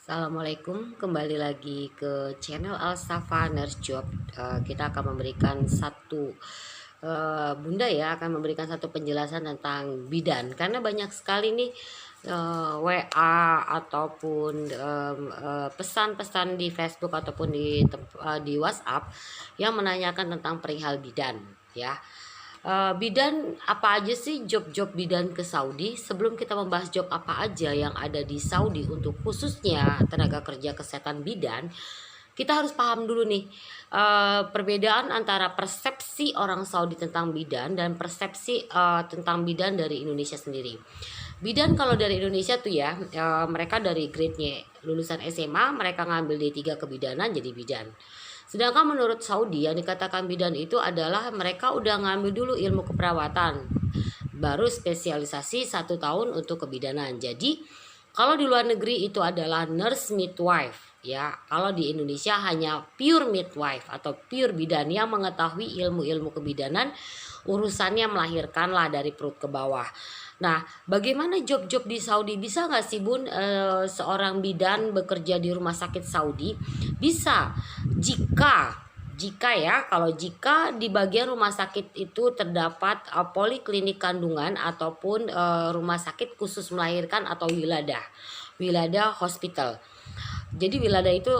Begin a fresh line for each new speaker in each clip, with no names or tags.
Assalamualaikum, kembali lagi ke channel Alsafa Nurse Job. Kita akan memberikan Bunda ya akan memberikan satu penjelasan tentang bidan, karena banyak sekali nih WA ataupun pesan-pesan di Facebook ataupun di WhatsApp yang menanyakan tentang perihal bidan ya. Bidan apa aja sih job-job bidan ke Saudi? Sebelum kita membahas job apa aja yang ada di Saudi untuk khususnya tenaga kerja kesehatan bidan, kita harus paham dulu nih perbedaan antara persepsi orang Saudi tentang bidan dan persepsi tentang bidan dari Indonesia sendiri. Bidan kalau dari Indonesia tuh ya, mereka dari grade-nya lulusan SMA mereka ngambil D3 kebidanan jadi bidan. Sedangkan menurut Saudi yang dikatakan bidan itu adalah mereka udah ngambil dulu ilmu keperawatan, baru spesialisasi 1 tahun untuk kebidanan. Jadi kalau di luar negeri itu adalah nurse midwife ya. Kalau di Indonesia hanya pure midwife atau pure bidan yang mengetahui ilmu-ilmu kebidanan, urusannya melahirkan lah dari perut ke bawah. Nah, bagaimana job-job di Saudi? Bisa nggak sih Bun seorang bidan bekerja di rumah sakit Saudi? Bisa, jika di bagian rumah sakit itu terdapat poliklinik kandungan ataupun rumah sakit khusus melahirkan atau wiladah hospital. Jadi wiladah itu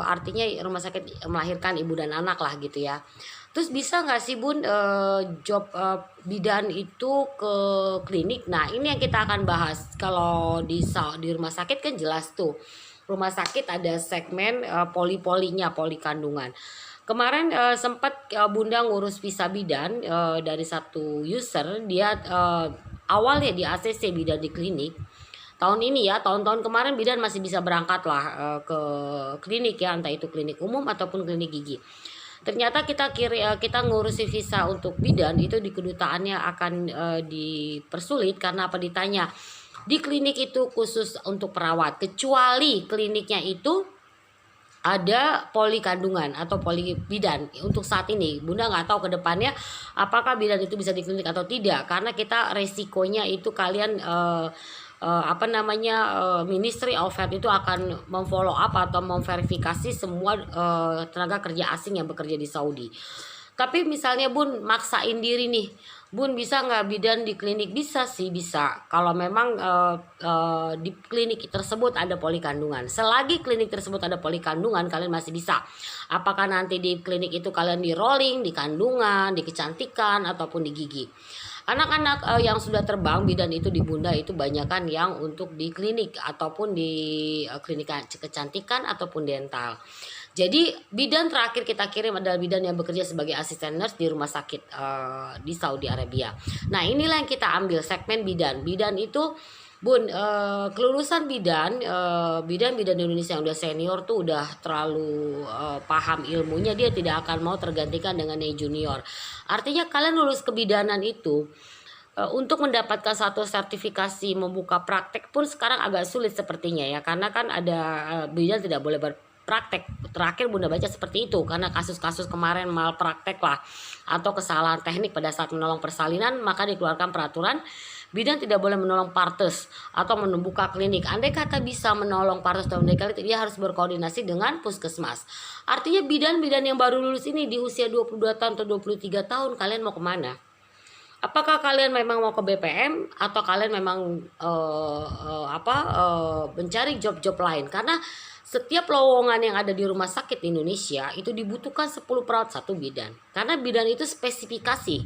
artinya rumah sakit melahirkan ibu dan anak lah gitu ya. Terus bisa nggak sih Bun job bidan itu ke klinik? Nah ini yang kita akan bahas. Kalau di rumah sakit kan jelas tuh. Rumah sakit ada segmen poli-polinya, poli kandungan. Kemarin sempat Bunda ngurus visa bidan dari satu user. Dia awalnya di ACC bidan di klinik. Tahun ini ya, tahun-tahun kemarin bidan masih bisa berangkat lah ke klinik ya, entah itu klinik umum ataupun klinik gigi. Ternyata kita ngurusi visa untuk bidan itu di kedutaannya akan dipersulit karena apa, ditanya di klinik itu khusus untuk perawat, kecuali kliniknya itu ada poli kandungan atau poli bidan. Untuk saat ini Bunda nggak tahu ke depannya apakah bidan itu bisa di klinik atau tidak, karena kita resikonya itu kalian Ministry of Health itu akan memfollow up atau memverifikasi semua tenaga kerja asing yang bekerja di Saudi. Tapi misalnya Bun maksain diri nih, Bun bisa nggak bidan di klinik? Bisa sih, bisa. Kalau memang di klinik tersebut ada poli kandungan. Selagi klinik tersebut ada poli kandungan, kalian masih bisa. Apakah nanti di klinik itu kalian di rolling, di kandungan, di kecantikan, ataupun di gigi. Anak-anak yang sudah terbang bidan itu di Bunda itu banyakan yang untuk di klinik ataupun di klinik kecantikan ataupun dental. Jadi bidan terakhir kita kirim adalah bidan yang bekerja sebagai asisten nurse di rumah sakit di Saudi Arabia. Nah inilah yang kita ambil segmen bidan. Bidan itu Bun, kelulusan bidan di Indonesia yang udah senior tuh udah terlalu paham ilmunya, dia tidak akan mau tergantikan dengan yang junior. Artinya kalian lulus kebidanan itu untuk mendapatkan satu sertifikasi membuka praktek pun sekarang agak sulit sepertinya ya, karena kan ada bidan tidak boleh berpraktek. Terakhir Bunda baca seperti itu karena kasus-kasus kemarin malpraktek lah atau kesalahan teknik pada saat menolong persalinan, maka dikeluarkan peraturan bidan tidak boleh menolong partes atau membuka klinik. Andai kata bisa menolong partes atau klinik, dia harus berkoordinasi dengan puskesmas. Artinya bidan-bidan yang baru lulus ini di usia 22 tahun atau 23 tahun, kalian mau kemana? Apakah kalian memang mau ke BPM atau kalian memang mencari job-job lain? Karena setiap lowongan yang ada di rumah sakit Indonesia itu dibutuhkan 10 perawat 1 bidan. Karena bidan itu spesifikasi.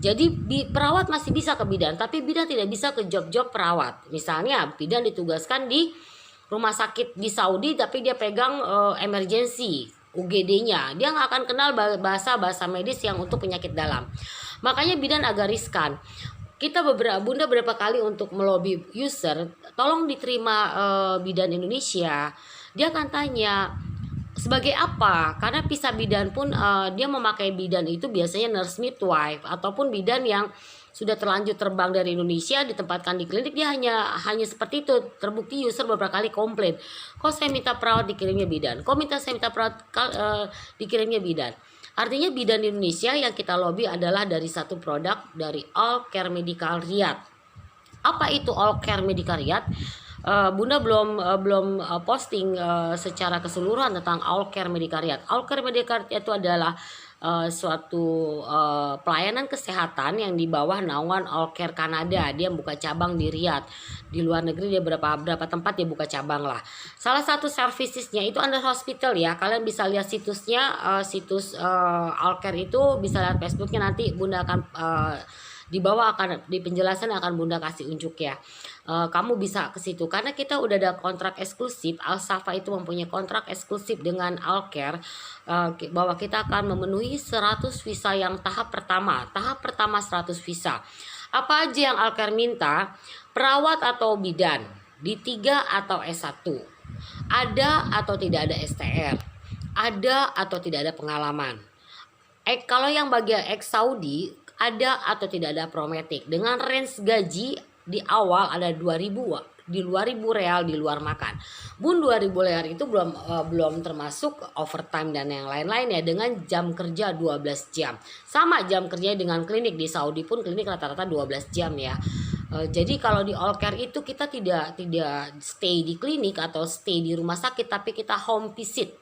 Jadi perawat masih bisa ke bidan, tapi bidan tidak bisa ke job-job perawat. Misalnya bidan ditugaskan di rumah sakit di Saudi tapi dia pegang emergency UGD-nya. Dia nggak akan kenal bahasa medis yang untuk penyakit dalam. Makanya bidan agak riskan. Bunda berapa kali untuk melobi user, tolong diterima bidan Indonesia. Dia akan tanya sebagai apa, karena visa bidan pun dia memakai bidan itu biasanya nurse midwife ataupun bidan yang sudah terlanjur terbang dari Indonesia ditempatkan di klinik. Dia hanya seperti itu. Terbukti user beberapa kali komplain, kok saya minta perawat dikirimnya bidan, saya minta perawat dikirimnya bidan. Artinya bidan di Indonesia yang kita lobby adalah dari satu produk dari All Care Medical Riyadh. Apa itu All Care Medical Riyadh? Bunda belum posting secara keseluruhan tentang Allcare Medicariat. Allcare Medicariat itu adalah suatu pelayanan kesehatan yang di bawah naungan Allcare Kanada. Dia buka cabang di Riyadh. Di luar negeri dia berapa tempat dia buka cabang lah. Salah satu servicesnya itu under hospital ya. Kalian bisa lihat situsnya, situs Allcare itu, bisa lihat Facebooknya, nanti Bunda akan di bawah akan di penjelasan akan Bunda kasih unjuk ya. Kamu bisa ke situ karena kita udah ada kontrak eksklusif. Al-Safa itu mempunyai kontrak eksklusif dengan Allcare bahwa kita akan memenuhi 100 visa yang tahap pertama. Tahap pertama 100 visa. Apa aja yang Allcare minta? Perawat atau bidan, D3 atau S1. Ada atau tidak ada STR. Ada atau tidak ada pengalaman. Kalau yang bagian ex Saudi, ada atau tidak ada prometik. Dengan range gaji di awal ada 2000 di luar real di luar makan. Bun 2000 real itu belum termasuk overtime dan yang lain-lain ya, dengan jam kerja 12 jam. Sama jam kerja dengan klinik. Di Saudi pun klinik rata-rata 12 jam ya. Jadi kalau di Allcare itu kita tidak stay di klinik atau stay di rumah sakit, tapi kita home visit.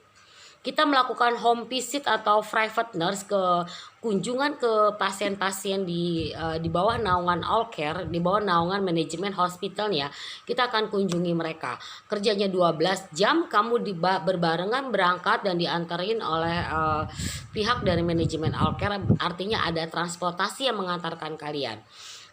Kita melakukan home visit atau private nurse ke kunjungan ke pasien-pasien di bawah naungan Allcare, di bawah naungan manajemen hospital ya. Kita akan kunjungi mereka. Kerjanya 12 jam, kamu berbarengan berangkat dan diantarin oleh pihak dari manajemen Allcare, artinya ada transportasi yang mengantarkan kalian.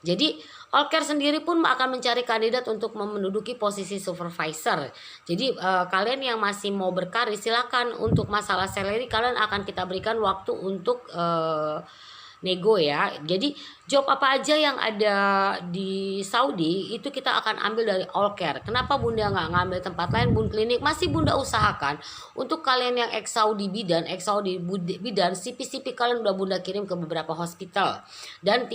Jadi Allcare sendiri pun akan mencari kandidat untuk menduduki posisi supervisor. Jadi kalian yang masih mau berkarir silakan. Untuk masalah salary kalian akan kita berikan waktu untuk nego ya. Jadi job apa aja yang ada di Saudi itu kita akan ambil dari Allcare. Kenapa Bunda nggak ngambil tempat lain? Bun klinik masih Bunda usahakan untuk kalian yang ex Saudi bidan, CP kalian udah Bunda kirim ke beberapa hospital dan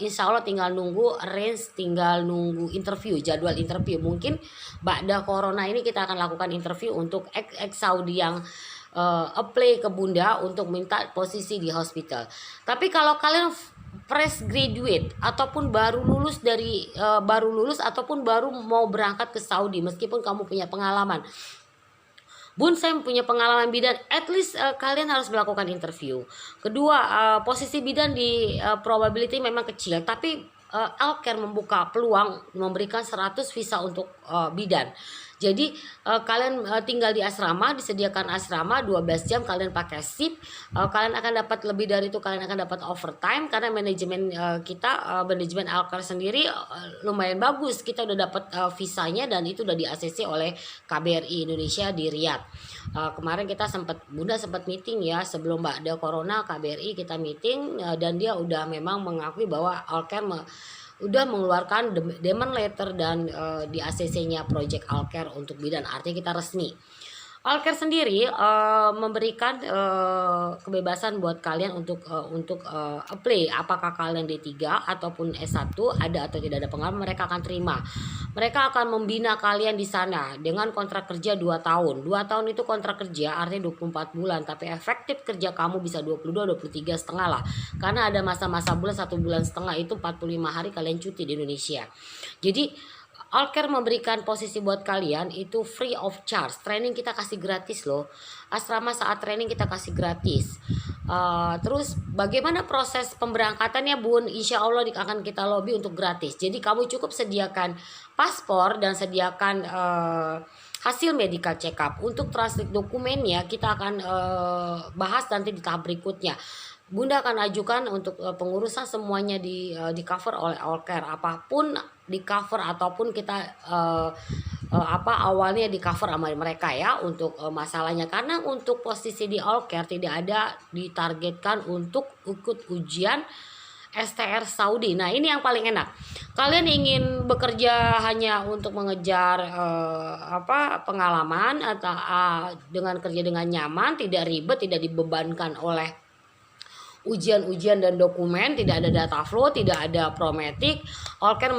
insya Allah tinggal nunggu range, tinggal nunggu interview, jadwal interview. Mungkin ba'da corona ini kita akan lakukan interview untuk ex Saudi yang apply ke Bunda untuk minta posisi di hospital. Tapi kalau kalian fresh graduate ataupun baru lulus ataupun baru mau berangkat ke Saudi, meskipun kamu punya pengalaman, Bun saya punya pengalaman bidan, at least kalian harus melakukan interview. Kedua, posisi bidan di probability memang kecil, tapi Allcare membuka peluang memberikan 100 visa untuk bidan. Jadi kalian tinggal di asrama, disediakan asrama 12 jam, kalian pakai shift, kalian akan dapat lebih dari itu, kalian akan dapat overtime karena manajemen manajemen Allcare sendiri lumayan bagus. Kita udah dapat visanya dan itu udah di ACC oleh KBRI Indonesia di Riyadh. Kemarin Bunda sempat meeting ya, sebelum ada corona KBRI kita meeting dan dia udah memang mengakui bahwa Allcare udah mengeluarkan demand letter dan di ACC-nya Project Allcare untuk bidan, artinya kita resmi. Allcare sendiri memberikan kebebasan buat kalian untuk apply, apakah kalian D3 ataupun S1, ada atau tidak ada pengalaman, mereka akan terima. Mereka akan membina kalian di sana dengan kontrak kerja 2 tahun. 2 tahun itu kontrak kerja artinya 24 bulan, tapi efektif kerja kamu bisa 23 setengah lah. Karena ada masa-masa bulan 1 bulan setengah itu 45 hari kalian cuti di Indonesia. Jadi Allcare memberikan posisi buat kalian itu free of charge. Training kita kasih gratis loh. Asrama saat training kita kasih gratis. Terus bagaimana proses pemberangkatannya Bun? Insya Allah akan kita lobby untuk gratis. Jadi kamu cukup sediakan paspor dan sediakan hasil medical check up. Untuk translate dokumennya kita akan bahas nanti di tahap berikutnya. Bunda akan ajukan untuk pengurusan semuanya di cover oleh Allcare, apapun di cover ataupun kita awalnya di cover sama mereka ya untuk masalahnya, karena untuk posisi di Allcare tidak ada ditargetkan untuk ikut ujian STR Saudi. Nah ini yang paling enak. Kalian ingin bekerja hanya untuk mengejar pengalaman atau dengan kerja dengan nyaman, tidak ribet, tidak dibebankan oleh ujian-ujian dan dokumen, tidak ada data flow, tidak ada prometik. Allcare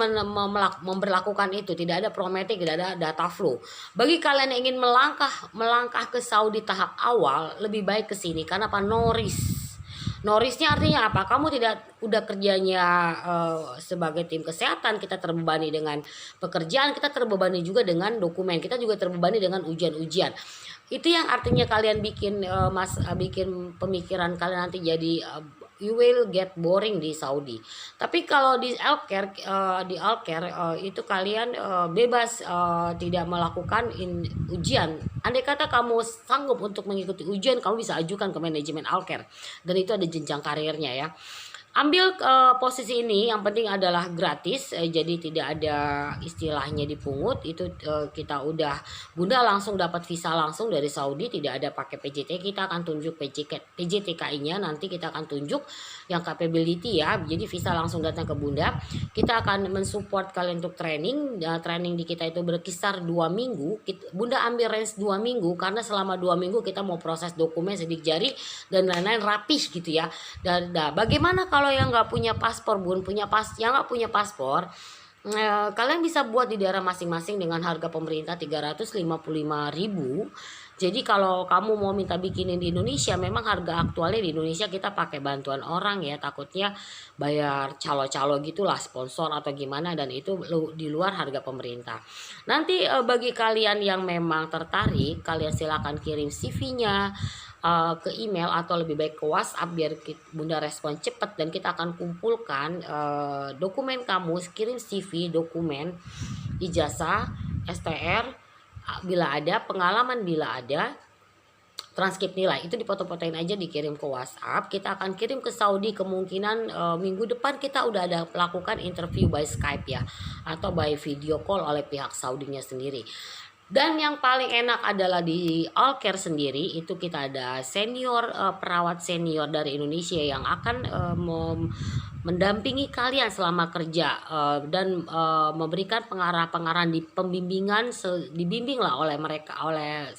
memberlakukan itu, tidak ada prometik, tidak ada data flow. Bagi kalian yang ingin melangkah ke Saudi tahap awal, lebih baik ke sini karena apa? No No risknya artinya apa? Kamu tidak udah kerjanya sebagai tim kesehatan, kita terbebani dengan pekerjaan, kita terbebani juga dengan dokumen, kita juga terbebani dengan ujian-ujian. Itu yang artinya kalian bikin bikin pemikiran kalian nanti jadi you will get boring di Saudi. Tapi kalau di Alker itu kalian bebas tidak melakukan ujian. Andai kata kamu sanggup untuk mengikuti ujian, kamu bisa ajukan ke manajemen Alker, dan itu ada jenjang karirnya ya. Ambil posisi ini, yang penting adalah gratis, jadi tidak ada istilahnya dipungut. Itu kita udah, Bunda langsung dapat visa langsung dari Saudi, tidak ada pakai PJT. Kita akan tunjuk PJTKI-nya, nanti kita akan tunjuk yang capability ya. Jadi visa langsung datang ke Bunda. Kita akan mensupport kalian untuk training. Training di kita itu berkisar 2 minggu. Bunda ambil range 2 minggu karena selama 2 minggu kita mau proses dokumen sidik jari dan lain-lain rapih gitu ya. Dan bagaimana kalau yang nggak punya paspor, Bun, yang nggak punya paspor, kalian bisa buat di daerah masing-masing dengan harga pemerintah 355.000. Jadi kalau kamu mau minta bikinin di Indonesia, memang harga aktualnya di Indonesia kita pakai bantuan orang ya, takutnya bayar calo-calo gitulah, sponsor atau gimana, dan itu di luar harga pemerintah. Nanti bagi kalian yang memang tertarik, kalian silakan kirim CV-nya ke email atau lebih baik ke WhatsApp biar Bunda respon cepat, dan kita akan kumpulkan dokumen kamu. Kirim CV, dokumen, ijazah, STR bila ada, pengalaman bila ada, transkrip nilai, itu dipoto-fotoin aja, dikirim ke WhatsApp. Kita akan kirim ke Saudi, kemungkinan minggu depan kita udah ada lakukan interview by Skype ya, atau by video call oleh pihak Saudinya sendiri. Dan yang paling enak adalah di Alker sendiri, itu kita ada senior, perawat senior dari Indonesia yang akan mendampingi kalian selama kerja, dan memberikan pengarahan di pembimbingan, dibimbing lah oleh mereka, oleh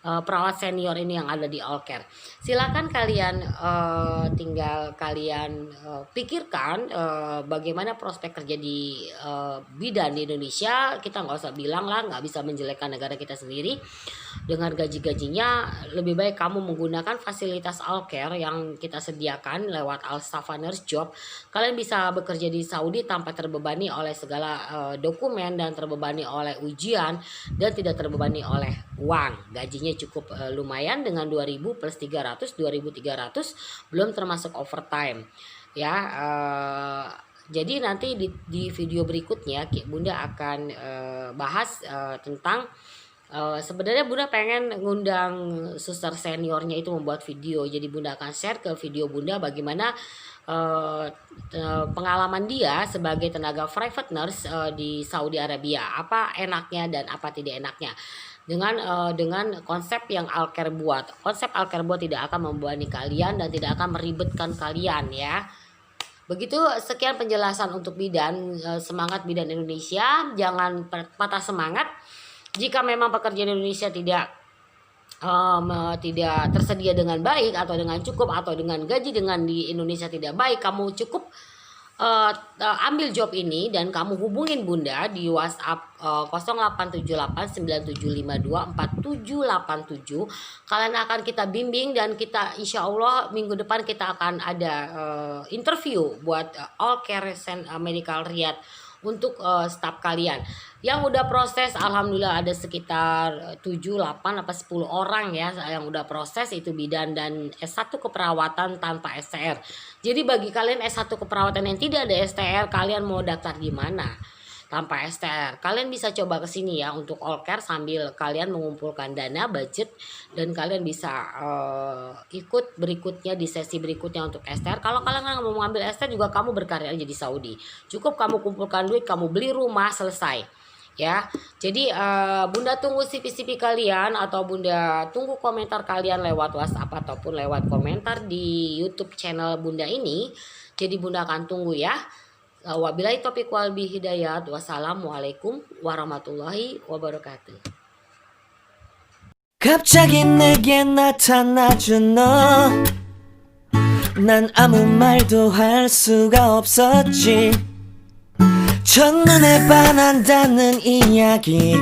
perawat senior ini yang ada di Alker. Silakan kalian tinggal kalian pikirkan bagaimana prospek kerja di bidan di Indonesia. Kita nggak usah bilang lah, nggak bisa menjelekkan negara kita sendiri. Dengan gaji-gajinya, lebih baik kamu menggunakan fasilitas Alker yang kita sediakan lewat Al Safa Nurse Job. Kalian bisa bekerja di Saudi tanpa terbebani oleh segala dokumen, dan terbebani oleh ujian, dan tidak terbebani oleh uang. Gajinya cukup lumayan dengan 2.000 plus 300, 2.300, belum termasuk overtime ya. Jadi nanti di video berikutnya Bunda akan bahas tentang sebenarnya Bunda pengen ngundang suster seniornya itu membuat video. Jadi Bunda akan share ke video Bunda bagaimana pengalaman dia sebagai tenaga private nurse di Saudi Arabia, apa enaknya dan apa tidak enaknya, dengan konsep yang Alker buat. Konsep Alker buat tidak akan membebani kalian dan tidak akan meribetkan kalian ya. Begitu, sekian penjelasan untuk bidan. Semangat bidan Indonesia, jangan patah semangat. Jika memang pekerjaan Indonesia tidak tersedia dengan baik atau dengan cukup, atau dengan gaji dengan di Indonesia tidak baik, kamu cukup ambil job ini dan kamu hubungin Bunda di WhatsApp 087897524787. Kalian akan kita bimbing, dan kita insya Allah minggu depan kita akan ada interview buat Alker Medical Riyadh untuk staf kalian. Yang udah proses alhamdulillah ada sekitar 7, 8 apa 10 orang ya yang udah proses, itu bidan dan S1 keperawatan tanpa STR. Jadi bagi kalian S1 keperawatan yang tidak ada STR, kalian mau daftar di mana? Tanpa STR, kalian bisa coba ke sini ya untuk Alker sambil kalian mengumpulkan dana budget, dan kalian bisa ikut berikutnya di sesi berikutnya untuk STR. Kalau kalian nggak mau mengambil STR juga, kamu berkarir aja di Saudi. Cukup kamu kumpulkan duit, kamu beli rumah, selesai ya. Jadi Bunda tunggu CV-CV kalian, atau Bunda tunggu komentar kalian lewat WhatsApp ataupun lewat komentar di YouTube channel Bunda ini. Jadi Bunda akan tunggu ya. Wabillahi taufiq wal hidayah. Wassalamualaikum warahmatullahi wabarakatuh.
갑자기 내게 나타나준 너, 난 아무 말도 할 수가 없었지. 첫눈에 반한다는 이야기